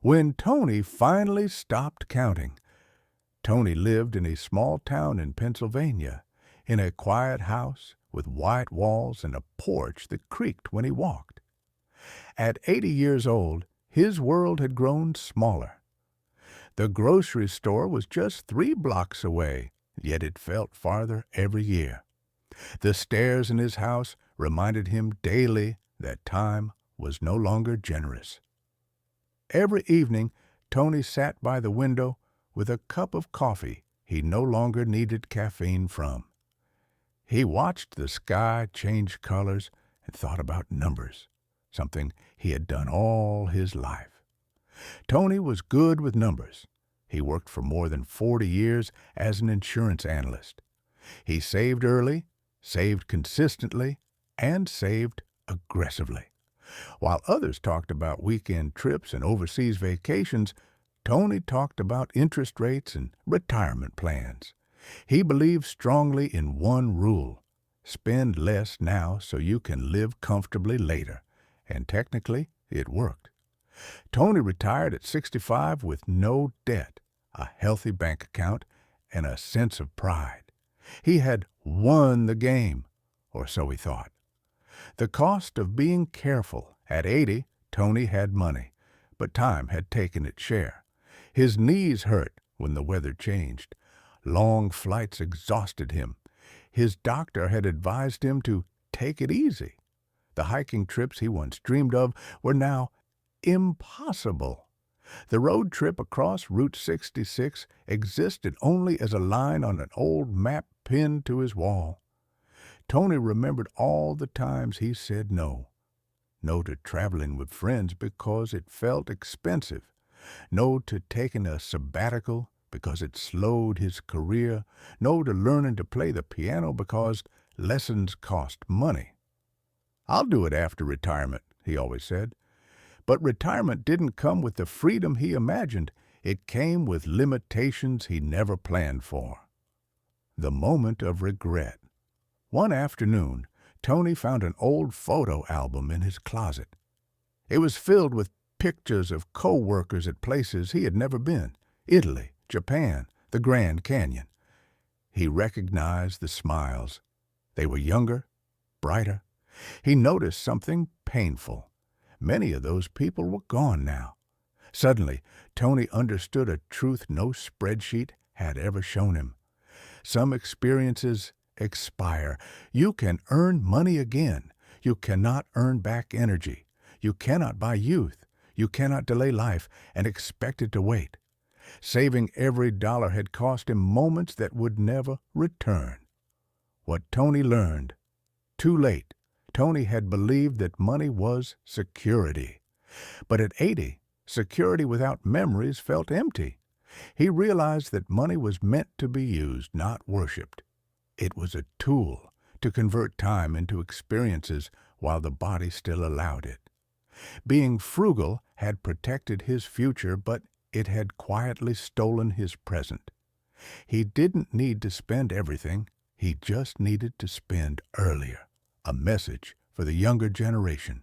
When Tony finally stopped counting, Tony lived in a small town in Pennsylvania, in a quiet house with white walls and a porch that creaked when he walked. At 80 years old, his world had grown smaller. The grocery store was just 3 blocks away, yet it felt farther every year. The stairs in his house reminded him daily that time was no longer generous. Every evening, Tony sat by the window with a cup of coffee he no longer needed caffeine from. He watched the sky change colors and thought about numbers, something he had done all his life. Tony was good with numbers. He worked for more than 40 years as an insurance analyst. He saved early, saved consistently, and saved aggressively. While others talked about weekend trips and overseas vacations, Tony talked about interest rates and retirement plans. He believed strongly in one rule: spend less now so you can live comfortably later. And technically, it worked. Tony retired at 65 with no debt, a healthy bank account, and a sense of pride. He had won the game, or so he thought. The cost of being careful. At 80, Tony had money, but time had taken its share. His knees hurt when the weather changed. Long flights exhausted him. His doctor had advised him to take it easy. The hiking trips he once dreamed of were now impossible. The road trip across Route 66 existed only as a line on an old map pinned to his wall. Tony remembered all the times he said no. No to traveling with friends because it felt expensive. No to taking a sabbatical because it slowed his career. No to learning to play the piano because lessons cost money. "I'll do it after retirement," he always said. But retirement didn't come with the freedom he imagined. It came with limitations he never planned for. The moment of regret. One afternoon, Tony found an old photo album in his closet. It was filled with pictures of co-workers at places he had never been: Italy, Japan, the Grand Canyon. He recognized the smiles. They were younger, brighter. He noticed something painful. Many of those people were gone now. Suddenly, Tony understood a truth no spreadsheet had ever shown him. Some experiences expire. You can earn money again. You cannot earn back energy. You cannot buy youth. You cannot delay life and expect it to wait. Saving every dollar had cost him moments that would never return. What Tony learned. Too late, Tony had believed that money was security. But at 80, security without memories felt empty. He realized that money was meant to be used, not worshipped. It was a tool to convert time into experiences while the body still allowed it. Being frugal had protected his future, but it had quietly stolen his present. He didn't need to spend everything. He just needed to spend earlier. A message for the younger generation.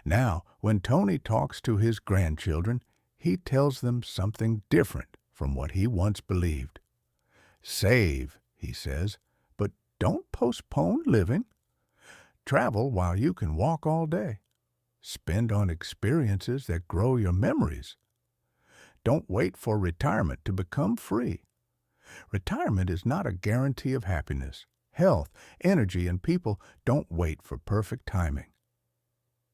Now, when Tony talks to his grandchildren, he tells them something different from what he once believed. Save, he says, but don't postpone living. Travel while you can walk all day. Spend on experiences that grow your memories. Don't wait for retirement to become free. Retirement is not a guarantee of happiness. Health, energy, and people don't wait for perfect timing.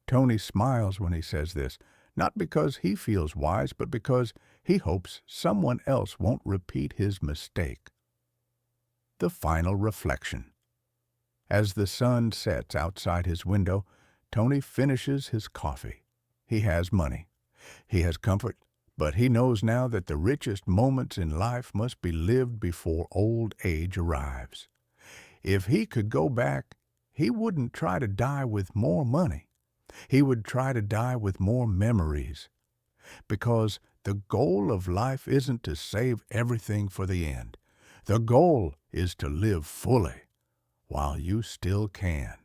Tony smiles when he says this, not because he feels wise, but because he hopes someone else won't repeat his mistake. The final reflection. As the sun sets outside his window, Tony finishes his coffee. He has money. He has comfort, but he knows now that the richest moments in life must be lived before old age arrives. If he could go back, he wouldn't try to die with more money. He would try to die with more memories. Because the goal of life isn't to save everything for the end. The goal is to live fully while you still can.